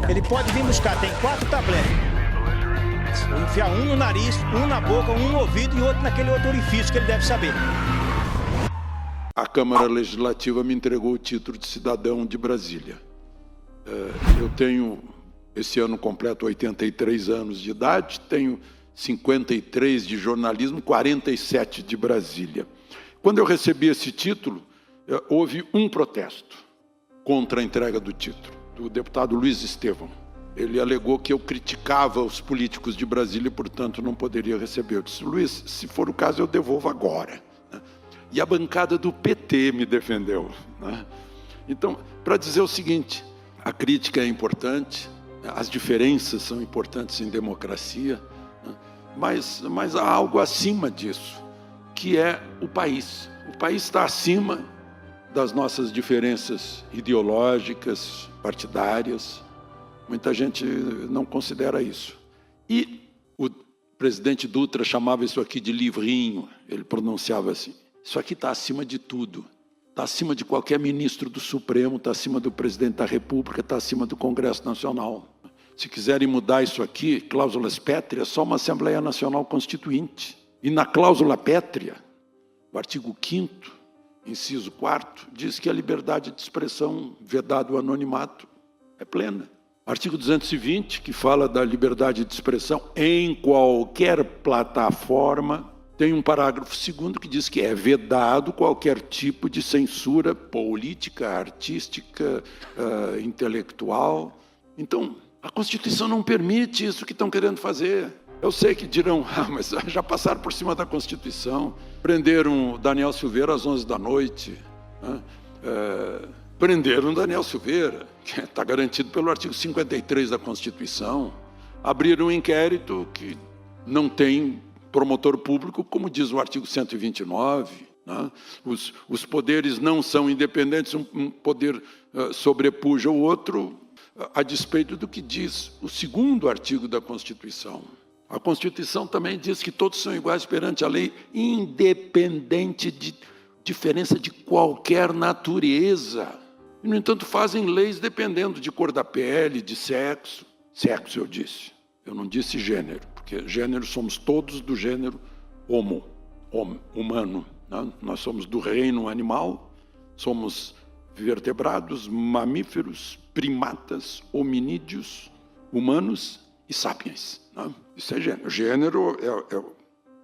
Ele pode vir buscar, tem 4 tabletes. Vou enfiar um no nariz, um na boca, um no ouvido e outro naquele outro orifício que ele deve saber. A Câmara Legislativa me entregou o título de cidadão de Brasília. Eu tenho, esse ano completo 83 anos de idade, tenho 53 de jornalismo, 47 de Brasília. Quando eu recebi esse título, houve um protesto contra a entrega do título, do deputado Luiz Estevão. Ele alegou que eu criticava os políticos de Brasília e, portanto, não poderia receber. Eu disse, Luiz, se for o caso, eu devolvo agora. E a bancada do PT me defendeu. Então, para dizer o seguinte, a crítica é importante, as diferenças são importantes em democracia, mas há algo acima disso, que é o país. O país está acima das nossas diferenças ideológicas, partidárias. Muita gente não considera isso. E o presidente Dutra chamava isso aqui de livrinho, ele pronunciava assim, isso aqui está acima de tudo, está acima de qualquer ministro do Supremo, está acima do presidente da República, está acima do Congresso Nacional. Se quiserem mudar isso aqui, cláusulas pétreas, só uma Assembleia Nacional Constituinte. E na cláusula pétrea, o artigo 5º, inciso 4º, diz que a liberdade de expressão, vedado o anonimato, é plena. Artigo 220, que fala da liberdade de expressão em qualquer plataforma, tem um parágrafo 2º que diz que é vedado qualquer tipo de censura política, artística, intelectual. Então, a Constituição não permite isso que estão querendo fazer. Eu sei que dirão, mas já passaram por cima da Constituição, prenderam Daniel Silveira às 11 da noite, prenderam Daniel Silveira, que está garantido pelo artigo 53 da Constituição, abriram um inquérito que não tem promotor público, como diz o artigo 129, os poderes não são independentes, um poder sobrepuja o outro, a despeito do que diz o 2º artigo da Constituição. A Constituição também diz que todos são iguais perante a lei, independente de diferença de qualquer natureza. E, no entanto, fazem leis dependendo de cor da pele, de sexo. Sexo, eu disse. Eu não disse gênero, porque gênero somos todos do gênero humano. Nós somos do reino animal, somos vertebrados, mamíferos, primatas, hominídeos, humanos e sapiens. Isso é gênero. Gênero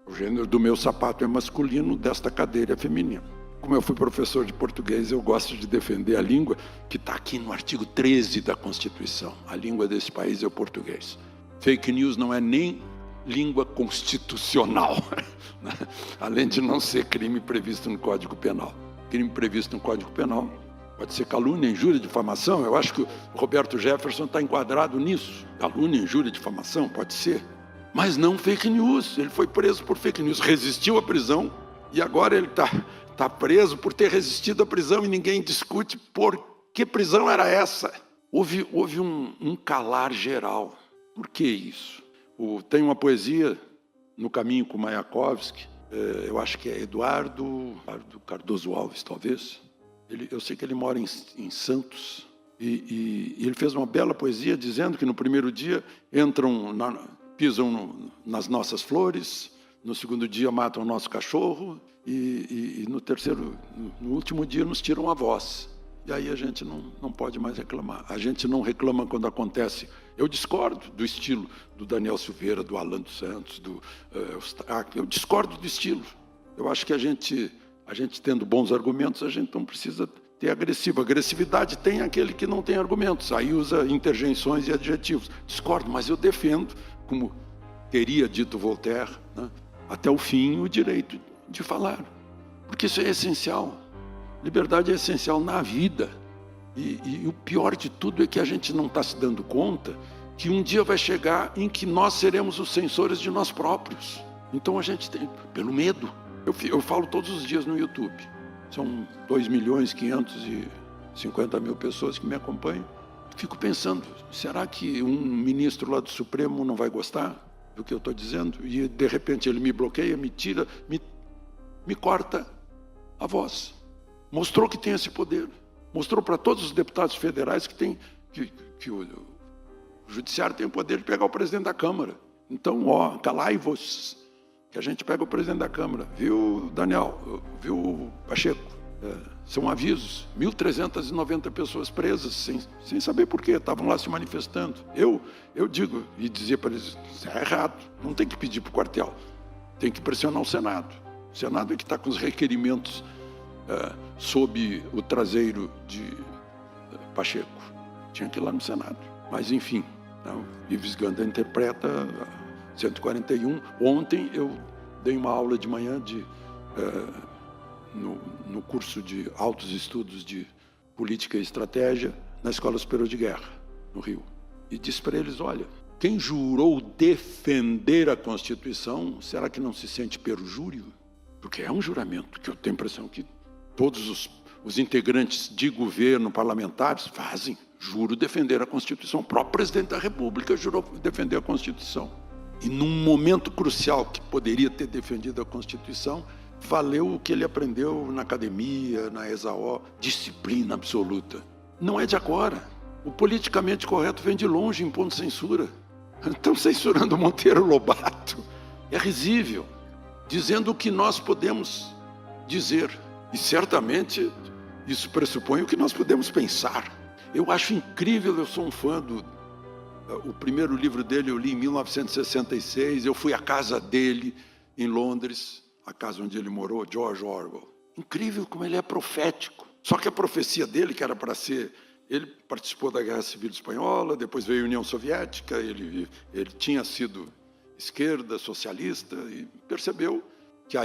o gênero do meu sapato é masculino, desta cadeira é feminino. Como eu fui professor de português, eu gosto de defender a língua que está aqui no artigo 13 da Constituição. A língua desse país é o português. Fake news não é nem língua constitucional, além de não ser crime previsto no Código Penal. Crime previsto no Código Penal pode ser calúnia, injúria, difamação. Eu acho que o Roberto Jefferson está enquadrado nisso. Calúnia, injúria, difamação, pode ser. Mas não fake news. Ele foi preso por fake news, resistiu à prisão e agora ele está preso por ter resistido à prisão e ninguém discute por que prisão era essa. Houve um calar geral. Por que isso? Tem uma poesia, No Caminho com Mayakovsky, eu acho que é Eduardo Cardoso Alves, talvez. Eu sei que ele mora em Santos, e ele fez uma bela poesia dizendo que no primeiro dia pisam nas nossas flores, no segundo dia matam o nosso cachorro, e no último dia nos tiram a voz. E aí a gente não pode mais reclamar. A gente não reclama quando acontece. Eu discordo do estilo do Daniel Silveira, do Alan dos Santos, do Eustáquio. Eu discordo do estilo. Eu acho que a gente tendo bons argumentos, a gente não precisa ter agressivo. Agressividade tem aquele que não tem argumentos. Aí usa interjeições e adjetivos. Discordo, mas eu defendo, como teria dito Voltaire, até o fim, o direito de falar. Porque isso é essencial. Liberdade é essencial na vida. E o pior de tudo é que a gente não está se dando conta que um dia vai chegar em que nós seremos os censores de nós próprios. Então a gente tem, pelo medo. Eu falo todos os dias no YouTube. São 2.550.000 pessoas que me acompanham. Fico pensando, será que um ministro lá do Supremo não vai gostar do que eu estou dizendo? E de repente ele me bloqueia, me tira, me corta a voz. Mostrou que tem esse poder. Mostrou para todos os deputados federais que O judiciário tem o poder de pegar o presidente da Câmara. Então, ó, calai-vos, que a gente pega o presidente da Câmara. Viu, Daniel? Viu, Pacheco? São avisos. 1.390 pessoas presas, sem saber por quê, estavam lá se manifestando. Eu digo, e dizia para eles, isso é errado, não tem que pedir para o quartel, tem que pressionar o Senado. O Senado é que está com os requerimentos sob o traseiro de Pacheco. Tinha que ir lá no Senado. Mas, enfim, o Ives Gandra interpreta 141. Ontem eu dei uma aula de manhã no curso de altos estudos de política e estratégia na Escola Superior de Guerra, no Rio. E disse para eles, olha, quem jurou defender a Constituição, será que não se sente perjúrio? Porque é um juramento, que eu tenho a impressão que todos os integrantes de governo, parlamentares, fazem. Juro defender a Constituição. O próprio presidente da República jurou defender a Constituição. E num momento crucial que poderia ter defendido a Constituição, valeu o que ele aprendeu na academia, na ESAO, disciplina absoluta. Não é de agora. O politicamente correto vem de longe, impondo censura. Estão censurando Monteiro Lobato. É risível. Dizendo o que nós podemos dizer. E certamente isso pressupõe o que nós podemos pensar. Eu acho incrível, eu sou um fã o primeiro livro dele eu li em 1966, eu fui à casa dele em Londres, a casa onde ele morou, George Orwell. Incrível como ele é profético. Só que a profecia dele, que era para ser... Ele participou da Guerra Civil Espanhola, depois veio a União Soviética, ele tinha sido esquerda, socialista, e percebeu que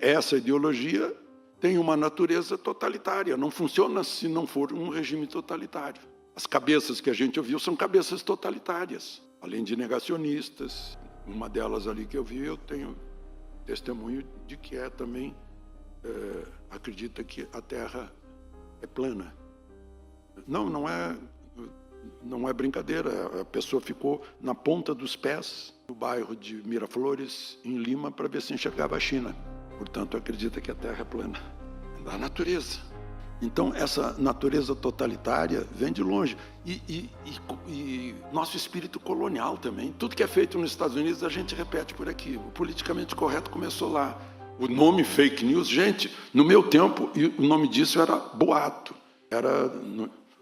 essa ideologia tem uma natureza totalitária, não funciona se não for um regime totalitário. As cabeças que a gente ouviu são cabeças totalitárias, além de negacionistas. Uma delas ali que eu vi, eu tenho testemunho de que também acredita que a Terra é plana. Não é brincadeira, a pessoa ficou na ponta dos pés no bairro de Miraflores, em Lima, para ver se enxergava a China. Portanto, acredita que a Terra é plana. Da natureza. Então, essa natureza totalitária vem de longe. E nosso espírito colonial também. Tudo que é feito nos Estados Unidos, a gente repete por aqui. O politicamente correto começou lá. O nome fake news, gente, no meu tempo, o nome disso era boato. Era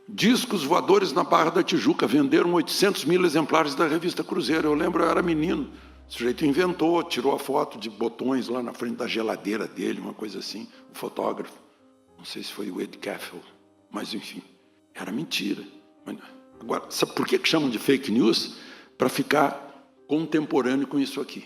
discos voadores na Barra da Tijuca. Venderam 800 mil exemplares da revista Cruzeiro. Eu lembro, eu era menino. O sujeito inventou, tirou a foto de botões lá na frente da geladeira dele, uma coisa assim, o fotógrafo. Não sei se foi o Ed Caffell, mas enfim, era mentira. Agora, sabe por que chamam de fake news? Para ficar contemporâneo com isso aqui.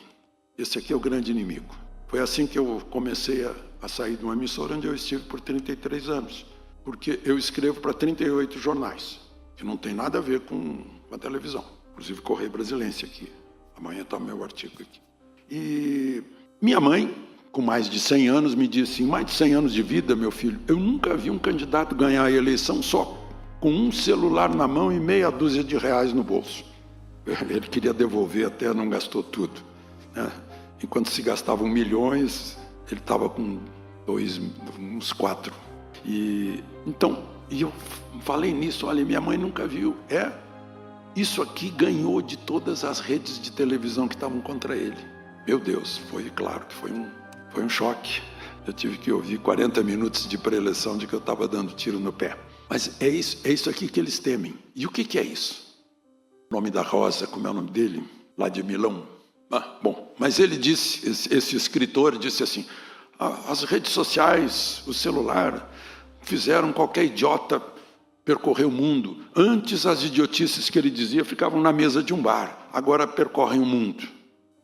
Esse aqui é o grande inimigo. Foi assim que eu comecei a sair de uma emissora onde eu estive por 33 anos. Porque eu escrevo para 38 jornais, que não tem nada a ver com a televisão. Inclusive Correio Brasilense aqui. Amanhã está o meu artigo aqui. E minha mãe, com mais de 100 anos, me disse, em mais de 100 anos de vida, meu filho, eu nunca vi um candidato ganhar a eleição só com um celular na mão e meia dúzia de reais no bolso. Ele queria devolver, até não gastou tudo. Né? Enquanto se gastavam milhões, ele estava com uns 4. E eu falei nisso, olha, minha mãe nunca viu. Isso aqui ganhou de todas as redes de televisão que estavam contra ele. Meu Deus, claro que foi um choque. Eu tive que ouvir 40 minutos de pré-eleição de que eu estava dando tiro no pé. Mas é isso aqui que eles temem. E o que é isso? O nome da Rosa, como é o nome dele? Lá de Milão. Mas ele disse, esse escritor disse assim, as redes sociais, o celular, fizeram qualquer idiota percorrer o mundo. Antes, as idiotices que ele dizia ficavam na mesa de um bar. Agora percorrem o mundo.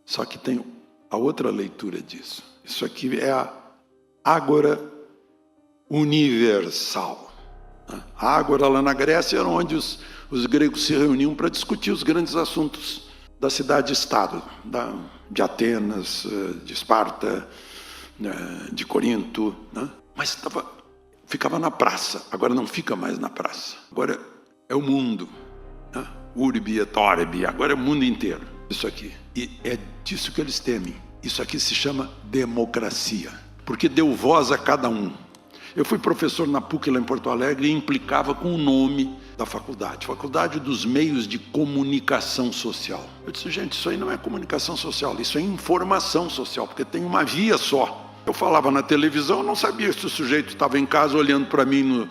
Só que tem a outra leitura disso. Isso aqui é a Ágora universal. A Ágora, lá na Grécia, era onde os gregos se reuniam para discutir os grandes assuntos da cidade-estado, de Atenas, de Esparta, de Corinto. Mas ficava na praça, agora não fica mais na praça. Agora é o mundo. Urbi et orbi, agora é o mundo inteiro. Isso aqui. E é disso que eles temem. Isso aqui se chama democracia, porque deu voz a cada um. Eu fui professor na PUC lá em Porto Alegre e implicava com o nome da faculdade dos meios de comunicação social. Eu disse, gente, isso aí não é comunicação social, isso é informação social, porque tem uma via só. Eu falava na televisão, eu não sabia se o sujeito estava em casa olhando para mim,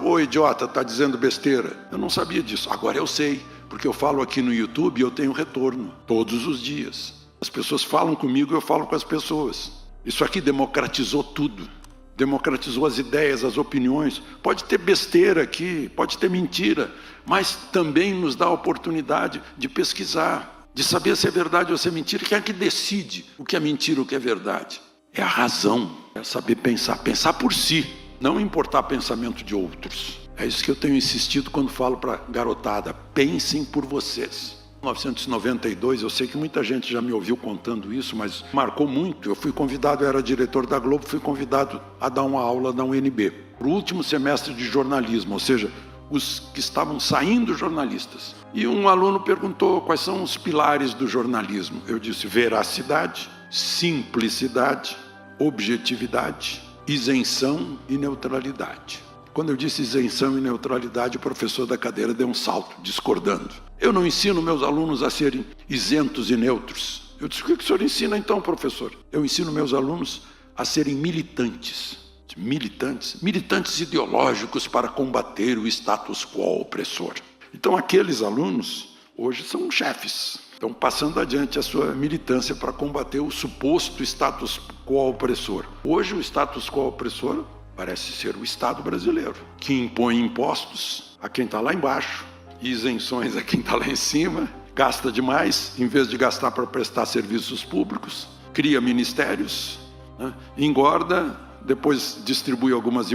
ô idiota, está dizendo besteira. Eu não sabia disso, agora eu sei, porque eu falo aqui no YouTube e eu tenho retorno, todos os dias. As pessoas falam comigo e eu falo com as pessoas. Isso aqui democratizou tudo. Democratizou as ideias, as opiniões. Pode ter besteira aqui, pode ter mentira, mas também nos dá a oportunidade de pesquisar, de saber se é verdade ou se é mentira. Quem é que decide o que é mentira ou o que é verdade? É a razão, é saber pensar por si, não importar o pensamento de outros. É isso que eu tenho insistido quando falo para a garotada, pensem por vocês. Em 1992, eu sei que muita gente já me ouviu contando isso, mas marcou muito. Eu fui convidado, eu era diretor da Globo, fui convidado a dar uma aula na UNB, para o último semestre de jornalismo, ou seja, os que estavam saindo jornalistas. E um aluno perguntou quais são os pilares do jornalismo. Eu disse veracidade, simplicidade, objetividade, isenção e neutralidade. Quando eu disse isenção e neutralidade, o professor da cadeira deu um salto, discordando. Eu não ensino meus alunos a serem isentos e neutros. Eu disse, o que o senhor ensina então, professor? Eu ensino meus alunos a serem militantes. Militantes ideológicos para combater o status quo opressor. Então aqueles alunos hoje são chefes. Estão passando adiante a sua militância para combater o suposto status quo opressor. Hoje o status quo opressor parece ser o Estado brasileiro, que impõe impostos a quem está lá embaixo, e isenções a quem está lá em cima, gasta demais, em vez de gastar para prestar serviços públicos, cria ministérios, né? Engorda, depois distribui algumas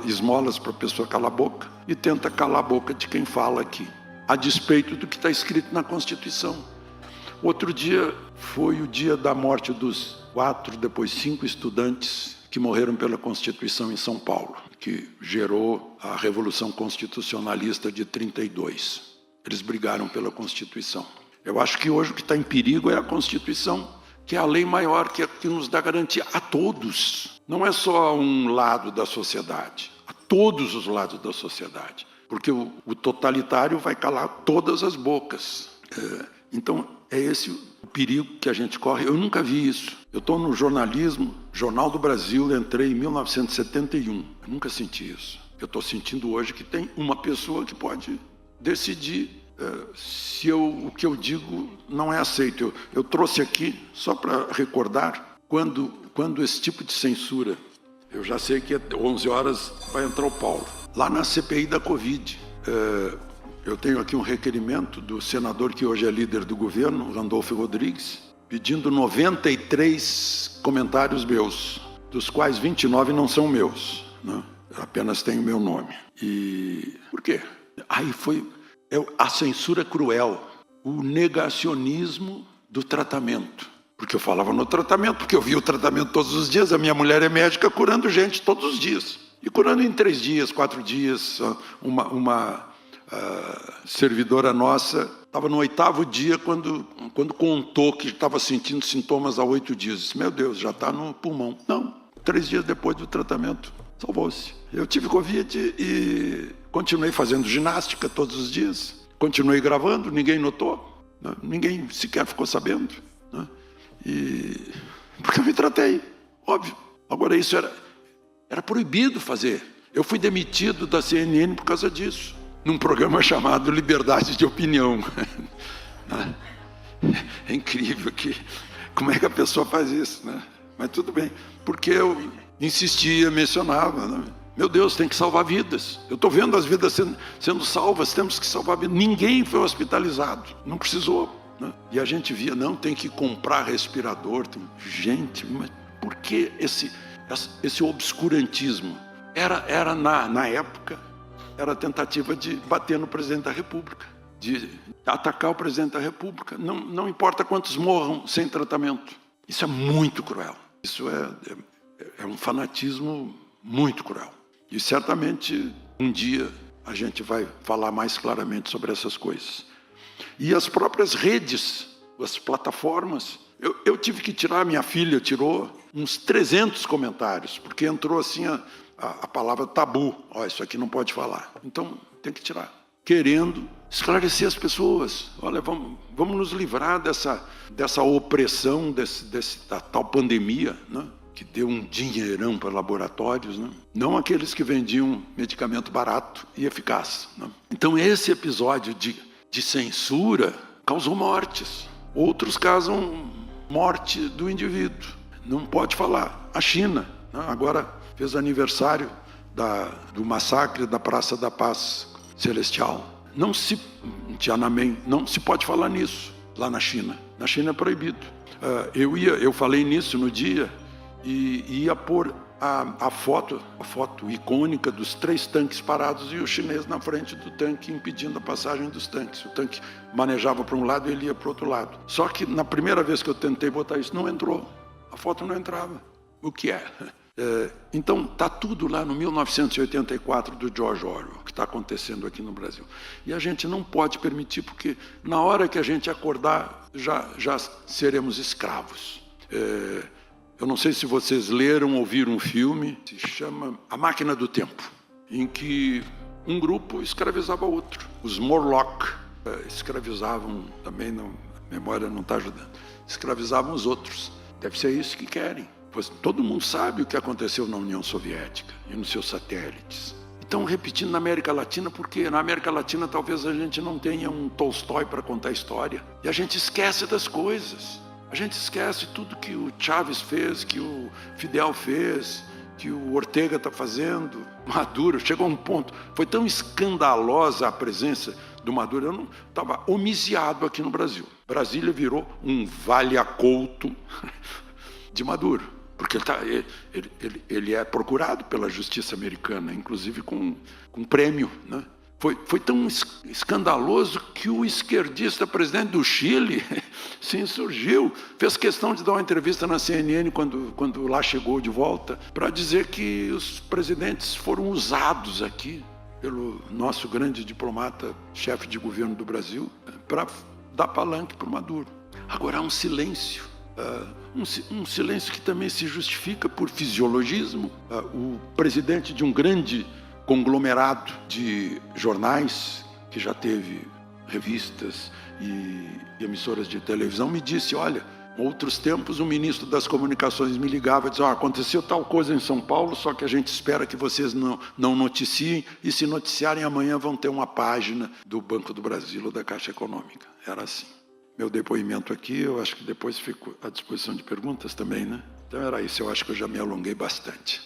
esmolas para a pessoa calar a boca, e tenta calar a boca de quem fala aqui, a despeito do que está escrito na Constituição. Outro dia foi o dia da morte dos 4, depois 5 estudantes que morreram pela Constituição em São Paulo, que gerou a Revolução Constitucionalista de 32. Eles brigaram pela Constituição. Eu acho que hoje o que está em perigo é a Constituição, que é a lei maior que nos dá garantia a todos. Não é só a um lado da sociedade, a todos os lados da sociedade. Porque o totalitário vai calar todas as bocas. Então, é esse o perigo que a gente corre. Eu nunca vi isso. Eu estou no jornalismo, Jornal do Brasil, entrei em 1971. Eu nunca senti isso. Eu estou sentindo hoje que tem uma pessoa que pode decidir se o que eu digo não é aceito. Eu trouxe aqui, só para recordar, quando esse tipo de censura, eu já sei que às 11 horas vai entrar o Paulo. Lá na CPI da Covid, eu tenho aqui um requerimento do senador que hoje é líder do governo, Randolfo Rodrigues, pedindo 93 comentários meus, dos quais 29 não são meus, né? Apenas tem o meu nome. E por quê? Aí foi a censura cruel, o negacionismo do tratamento. Porque eu falava no tratamento, porque eu via o tratamento todos os dias, a minha mulher é médica curando gente todos os dias. E curando em 3 dias, 4 dias, uma servidora nossa estava no 8º dia quando contou que estava sentindo sintomas há 8 dias. Disse, meu Deus, já está no pulmão. Não, 3 dias depois do tratamento, salvou-se. Eu tive Covid e continuei fazendo ginástica todos os dias. Continuei gravando, ninguém notou, né? Ninguém sequer ficou sabendo, né? Porque eu me tratei, óbvio. Agora isso era proibido fazer. Eu fui demitido da CNN por causa disso, num programa chamado Liberdade de Opinião. É incrível como é que a pessoa faz isso, né? Mas tudo bem, porque eu insistia, mencionava, né? Meu Deus, tem que salvar vidas. Eu estou vendo as vidas sendo salvas, temos que salvar vidas. Ninguém foi hospitalizado, não precisou, né? E a gente via, não, tem que comprar respirador. Gente, mas por que esse obscurantismo? Era na época, era a tentativa de bater no presidente da República, de atacar o presidente da República. Não importa quantos morram sem tratamento. Isso é muito cruel. Isso é um fanatismo muito cruel. E certamente um dia a gente vai falar mais claramente sobre essas coisas. E as próprias redes, as plataformas, eu tive que tirar, minha filha tirou uns 300 comentários, porque entrou assim a palavra tabu. Ó, isso aqui não pode falar. Então tem que tirar. querendo esclarecer as pessoas. Olha, vamos nos livrar dessa opressão, da tal pandemia, né? Que deu um dinheirão para laboratórios, né? Não aqueles que vendiam medicamento barato e eficaz, né? Então esse episódio de censura causou mortes. Outros causam morte do indivíduo. Não pode falar. A China, né? Agora fez aniversário do massacre da Praça da Paz Celestial. Tiananmen, não se pode falar nisso lá na China. Na China é proibido. Eu falei nisso no dia e ia pôr a foto icônica dos 3 tanques parados e o chinês na frente do tanque impedindo a passagem dos tanques. O tanque manejava para um lado e ele ia para o outro lado. Só que na primeira vez que eu tentei botar isso, não entrou. A foto não entrava. O que é? Então está tudo lá no 1984 do George Orwell, que está acontecendo aqui no Brasil. E a gente não pode permitir, porque na hora que a gente acordar, já seremos escravos. Eu não sei se vocês leram ou viram um filme, se chama A Máquina do Tempo, em que um grupo escravizava outro. Os Morlock escravizavam, também a memória não está ajudando, escravizavam os outros. Deve ser isso que querem. Pois todo mundo sabe o que aconteceu na União Soviética e nos seus satélites. Então, repetindo na América Latina, porque na América Latina talvez a gente não tenha um Tolstói para contar a história. E a gente esquece das coisas. A gente esquece tudo que o Chávez fez, que o Fidel fez, que o Ortega está fazendo. Maduro, chegou a um ponto, foi tão escandalosa a presença do Maduro, eu não estava homiciado aqui no Brasil. Brasília virou um vale-a-couto de Maduro, porque ele é procurado pela justiça americana, inclusive com prêmio, né? Foi tão escandaloso que o esquerdista presidente do Chile se insurgiu, fez questão de dar uma entrevista na CNN quando lá chegou de volta, para dizer que os presidentes foram usados aqui pelo nosso grande diplomata, chefe de governo do Brasil, para dar palanque para o Maduro. Agora há um silêncio. Um silêncio que também se justifica por fisiologismo. O presidente de um grande conglomerado de jornais, que já teve revistas e emissoras de televisão, me disse, olha, em outros tempos o ministro das Comunicações me ligava e dizia, aconteceu tal coisa em São Paulo, só que a gente espera que vocês não noticiem, e se noticiarem amanhã vão ter uma página do Banco do Brasil ou da Caixa Econômica. Era assim. Meu depoimento aqui, eu acho que depois fico à disposição de perguntas também, né? Então era isso, eu acho que eu já me alonguei bastante.